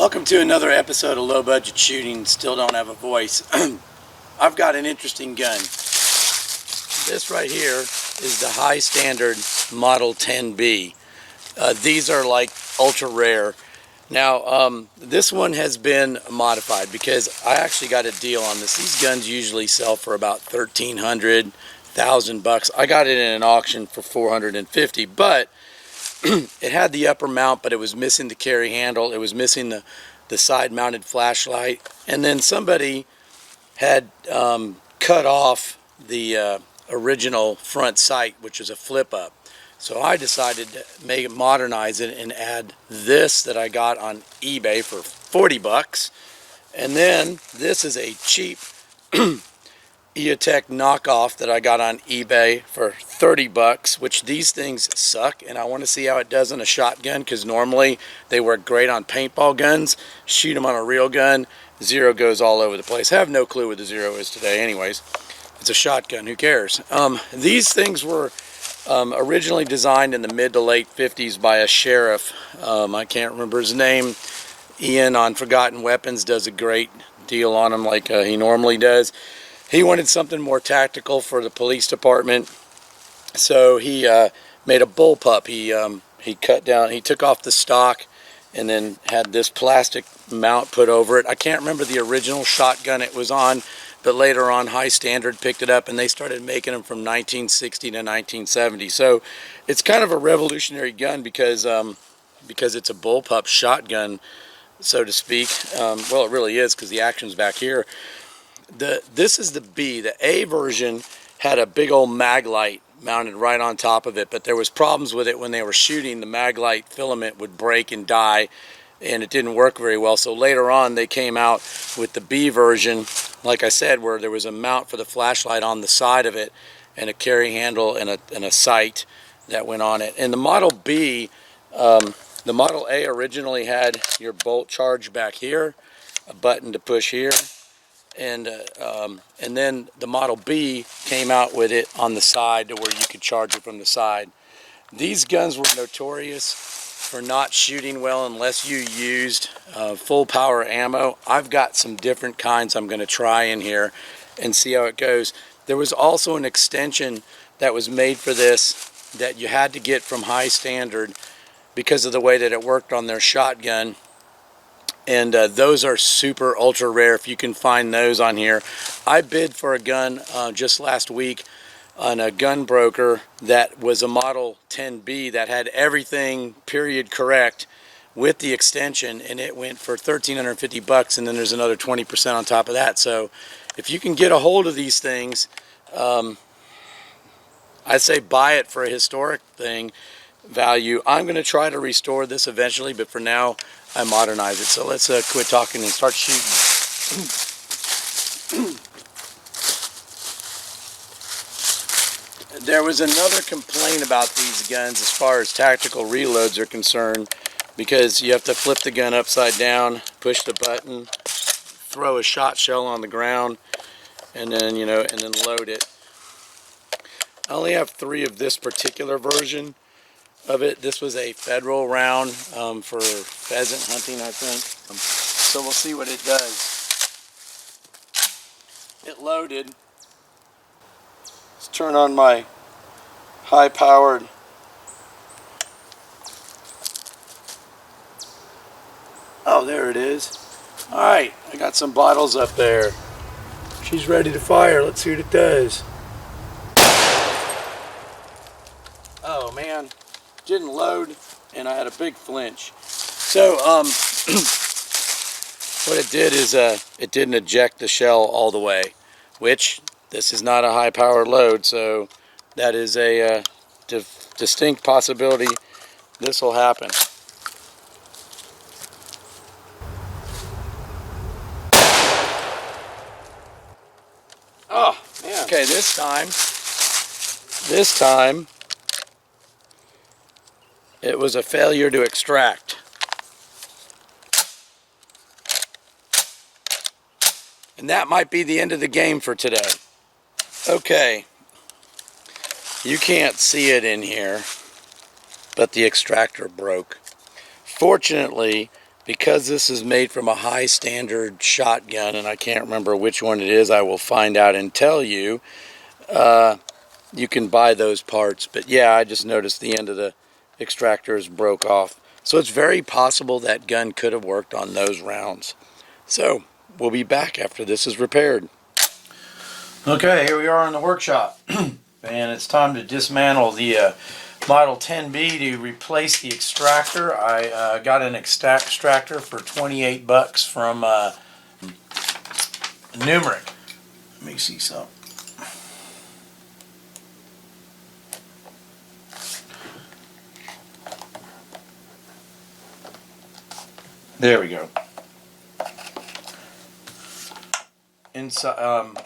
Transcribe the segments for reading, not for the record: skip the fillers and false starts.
Welcome to another episode of Low Budget Shooting. Still don't have a voice. I've got an interesting gun. This right here is the high standard Model 10B. These are like ultra rare. Now this one has been modified because I actually got a deal on this. These guns usually sell for about $1,300 I got it in an auction for $450, but it had the upper mount, but it was missing the carry handle. It was missing the side mounted flashlight, and then somebody had cut off the original front sight, which is a flip up. So I decided to modernize it and add this that I got on eBay for $40, and then this is a cheap EOTech knockoff that I got on eBay for $30, which these things suck, and I want to see how it does on a shotgun, because normally they work great on paintball guns. Shoot them on a real gun, zero goes all over the place. I have no clue what the zero is today anyways. It's a shotgun, who cares? These things were originally designed in the mid to late 50s by a sheriff. I can't remember his name. Ian on Forgotten Weapons does a great deal on them like he normally does. He wanted something more tactical for the police department, so he made a Bullpup. He cut down, he took off the stock, and then had this plastic mount put over it. I can't remember the original shotgun it was on, but later on High Standard picked it up, and they started making them from 1960 to 1970. So it's kind of a revolutionary gun because it's a Bullpup shotgun, so to speak. Well, it really is, because the action's back here. This is the B. The A version had a big old mag light mounted right on top of it, but there was problems with it when they were shooting. The mag light filament would break and die, and it didn't work very well. So later on they came out with the B version, like I said, where there was a mount for the flashlight on the side of it, and a carry handle and a sight that went on it. And the Model B, the Model A originally had your bolt charge back here, a button to push here, and then the Model B came out with it on the side to where you could charge it from the side. These guns were notorious for not shooting well unless you used full power ammo. I've got some different kinds I'm going to try in here and see how it goes. There was also an extension that was made for this that you had to get from High Standard because of the way that it worked on their shotgun. And those are super ultra rare if you can find those on here. I bid for a gun just last week on a gun broker that was a Model 10B that had everything period correct with the extension, and it went for $1,350, and then there's another 20% on top of that. So if you can get a hold of these things, I'd say buy it for a historic thing value. I'm going to try to restore this eventually, but for now I modernize it. So let's quit talking and start shooting. There was another complaint about these guns as far as tactical reloads are concerned, because you have to flip the gun upside down, push the button, throw a shot shell on the ground, and then and then load it. I only have 3 of this particular version of it. This was a federal round for pheasant hunting, I think. So we'll see what it does. It loaded. Let's turn on my high-powered oh, there it is. Alright, I got some bottles up there. She's ready to fire. Let's see what it does. Oh man, didn't load, and I had a big flinch. So what it did is it didn't eject the shell all the way, which this is not a high power load, so that is a distinct possibility this will happen. Oh man. Okay, this time it was a failure to extract. And that might be the end of the game for today. Okay, you can't see it in here, but the extractor broke. Fortunately, because this is made from a high standard shotgun, and I can't remember which one it is, I will find out and tell you. You can buy those parts, but yeah, I just noticed the end of the extractors broke off. So it's very possible that gun could have worked on those rounds. So we'll be back after this is repaired. Okay, here we are in the workshop, and it's time to dismantle the Model 10B to replace the extractor. I got an extractor for 28 bucks from Numeric. Let me see something. There we go. Inside,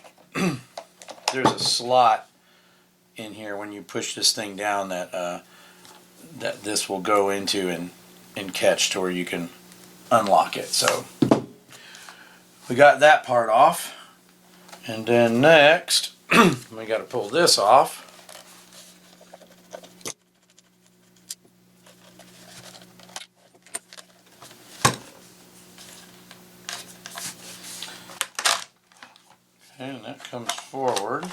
there's a slot in here when you push this thing down that this will go into and catch to where you can unlock it. So we got that part off, and then next we got to pull this off. And that comes forward,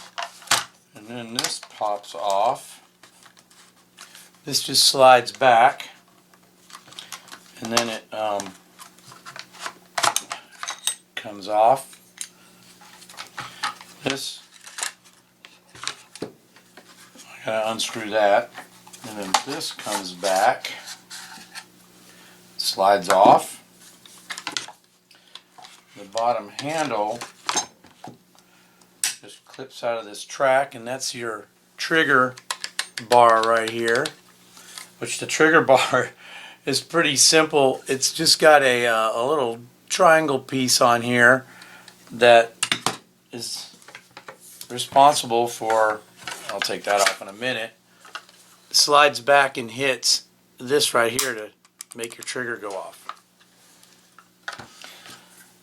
and then this pops off. This just slides back, and then it comes off. This, I gotta unscrew that, and then this comes back, slides off. The bottom handle just clips out of this track, and that's your trigger bar right here, which the trigger bar is pretty simple. It's just got a little triangle piece on here that is responsible for, I'll take that off in a minute, slides back and hits this right here to make your trigger go off.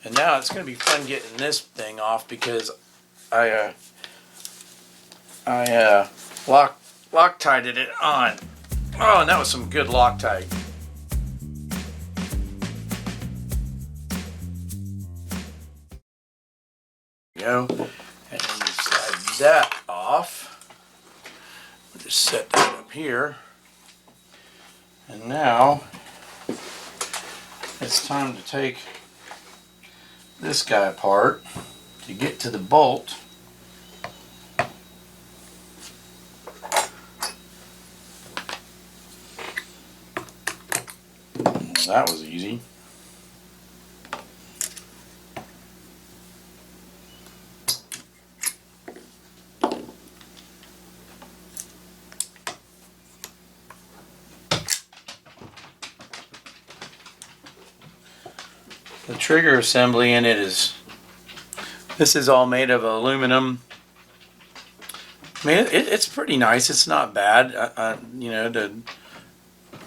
And now it's going to be fun getting this thing off, because I Loctited it on. Oh, and that was some good Loctite. Go, and then you slide that off. We'll just set that up here. And now it's time to take this guy apart to get to the bolt. That was easy. The trigger assembly in it this is all made of aluminum. I mean, it's pretty nice. It's not bad. You know,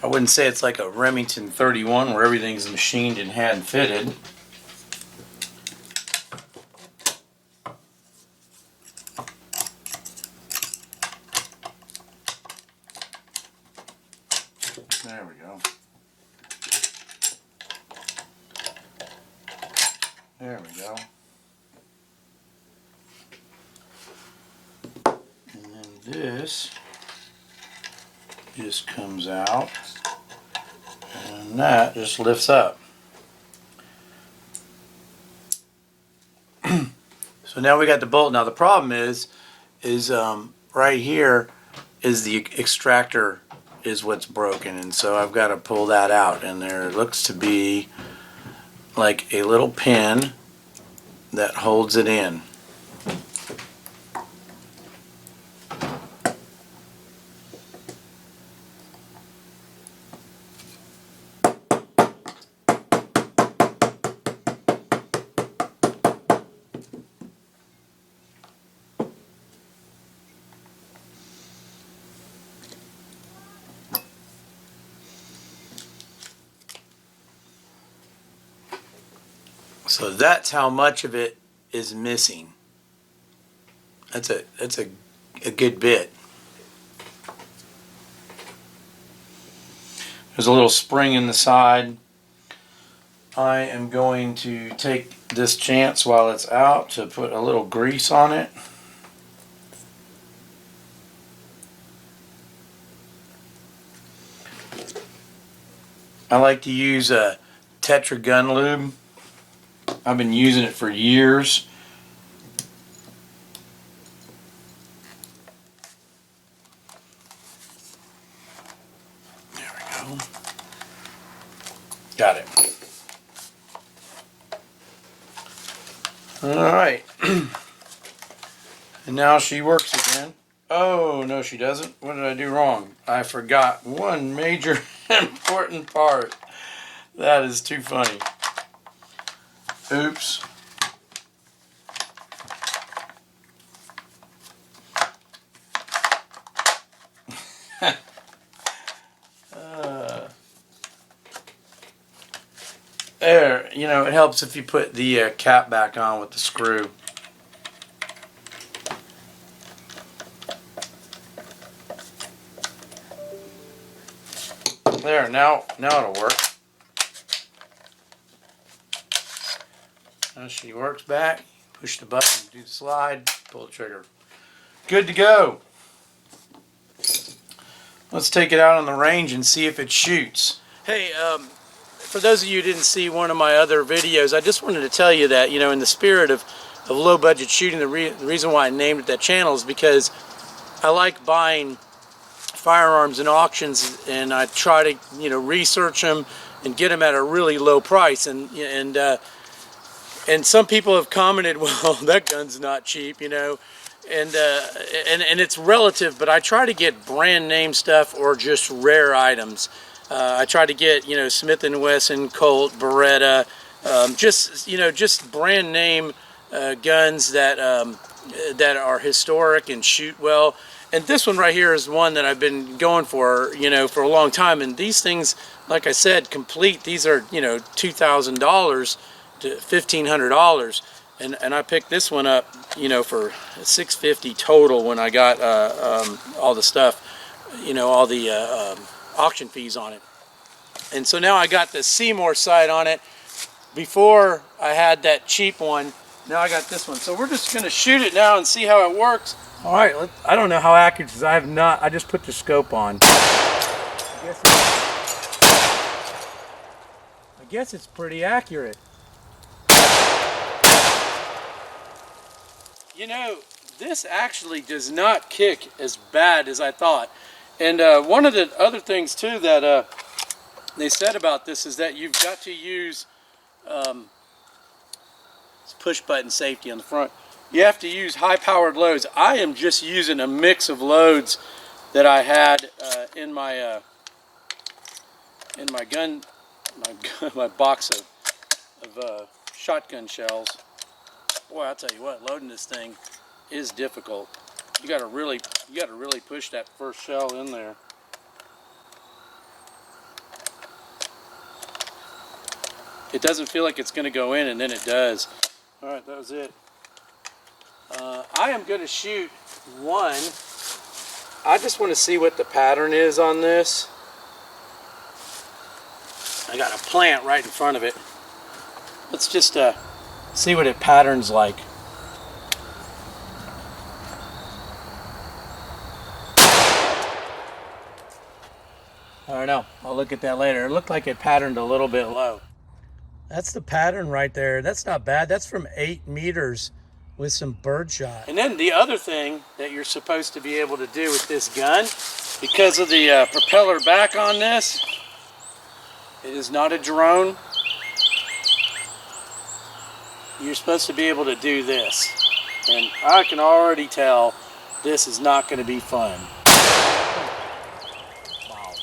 I wouldn't say it's like a Remington 31 where everything's machined and hand fitted. There we go. There we go. And then this just comes out, and that just lifts up. So now we got the bolt. Now the problem is right here is the extractor is what's broken, and so I've got to pull that out, and there looks to be like a little pin that holds it in. So that's how much of it is missing. That's a good bit. There's a little spring in the side I am going to take this chance while it's out to put a little grease on it. I like to use a Tetra gun lube. I've been using it for years. There we go. Got it. Alright. And now she works again. Oh, no she doesn't. What did I do wrong? I forgot one major important part. That is too funny. Oops. There, you know, it helps if you put the cap back on with the screw. There, now it'll work. Now she works back, push the button, do the slide, pull the trigger. Good to go. Let's take it out on the range and see if it shoots. Hey, for those of you who didn't see one of my other videos, I just wanted to tell you that, you know, in the spirit of low budget shooting, the reason why I named it that channel is because I like buying firearms in auctions, and I try to, you know, research them and get them at a really low price. And some people have commented, well, that gun's not cheap, you know, and it's relative, but I try to get brand name stuff or just rare items. I try to get, you know, Smith & Wesson, Colt, Beretta, just, you know, just brand name guns that that are historic and shoot well. And this one right here is one that I've been going for, you know, for a long time. And these things, like I said, complete, these are, you know, $2,000 to $1,500. And I picked this one up, you know, for $650 total when I got all the stuff, you know, all the auction fees on it. And so now I got the Seymour sight on it. Before I had that cheap one, now I got this one. So we're just going to shoot it now and see how it works. All right, I don't know how accurate it is. I just put the scope on. I guess it's pretty accurate. You know, this actually does not kick as bad as I thought. And one of the other things too that they said about this is that you've got to use push button safety on the front. You have to use high-powered loads. I am just using a mix of loads that I had in my gun, my box of shotgun shells. Boy, I'll tell you what, loading this thing is difficult. You gotta really push that first shell in there. It doesn't feel like it's gonna go in, and then it does. All right, that was it. I am gonna shoot one. I just want to see what the pattern is on this. I got a plant right in front of it. Let's just see what it patterns like. I don't know. I'll look at that later. It looked like it patterned a little bit low. That's the pattern right there. That's not bad. That's from 8 meters with some birdshot. And then the other thing that you're supposed to be able to do with this gun, because of the propeller back on this, it is not a drone. You're supposed to be able to do this. And I can already tell this is not going to be fun. Wow.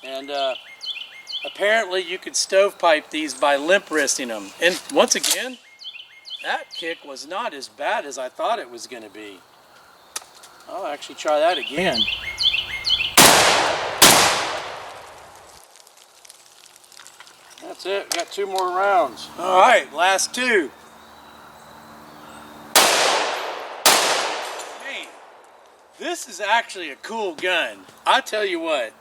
And apparently you could stovepipe these by limp wristing them. And once again, that kick was not as bad as I thought it was going to be. I'll actually try that again. That's it. Got 2 more rounds. All right, last 2. Man, this is actually a cool gun. I tell you what,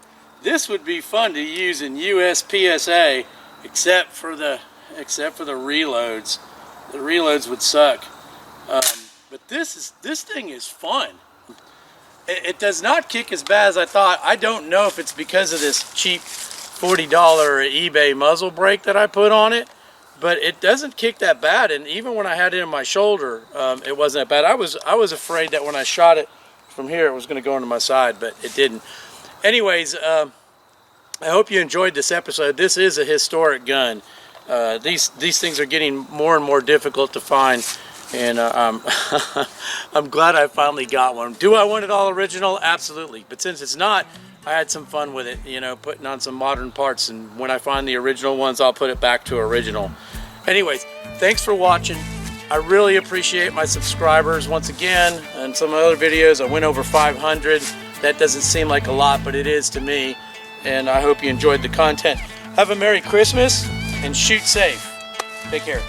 This would be fun to use in USPSA, except for the reloads. The reloads would suck. But this thing is fun. It does not kick as bad as I thought. I don't know if it's because of this cheap $40 eBay muzzle brake that I put on it, but it doesn't kick that bad. And even when I had it in my shoulder, it wasn't that bad. I was afraid that when I shot it from here, it was going to go into my side, but it didn't. Anyways, I hope you enjoyed this episode. This is a historic gun. These things are getting more and more difficult to find, and I'm glad I finally got one. Do I want it all original? Absolutely. But since it's not, I had some fun with it, you know, putting on some modern parts, and when I find the original ones, I'll put it back to original. Anyways, thanks for watching. I really appreciate my subscribers once again. And some of the other videos, I went over 500. That doesn't seem like a lot, but it is to me. And I hope you enjoyed the content. Have a Merry Christmas and shoot safe. Take care.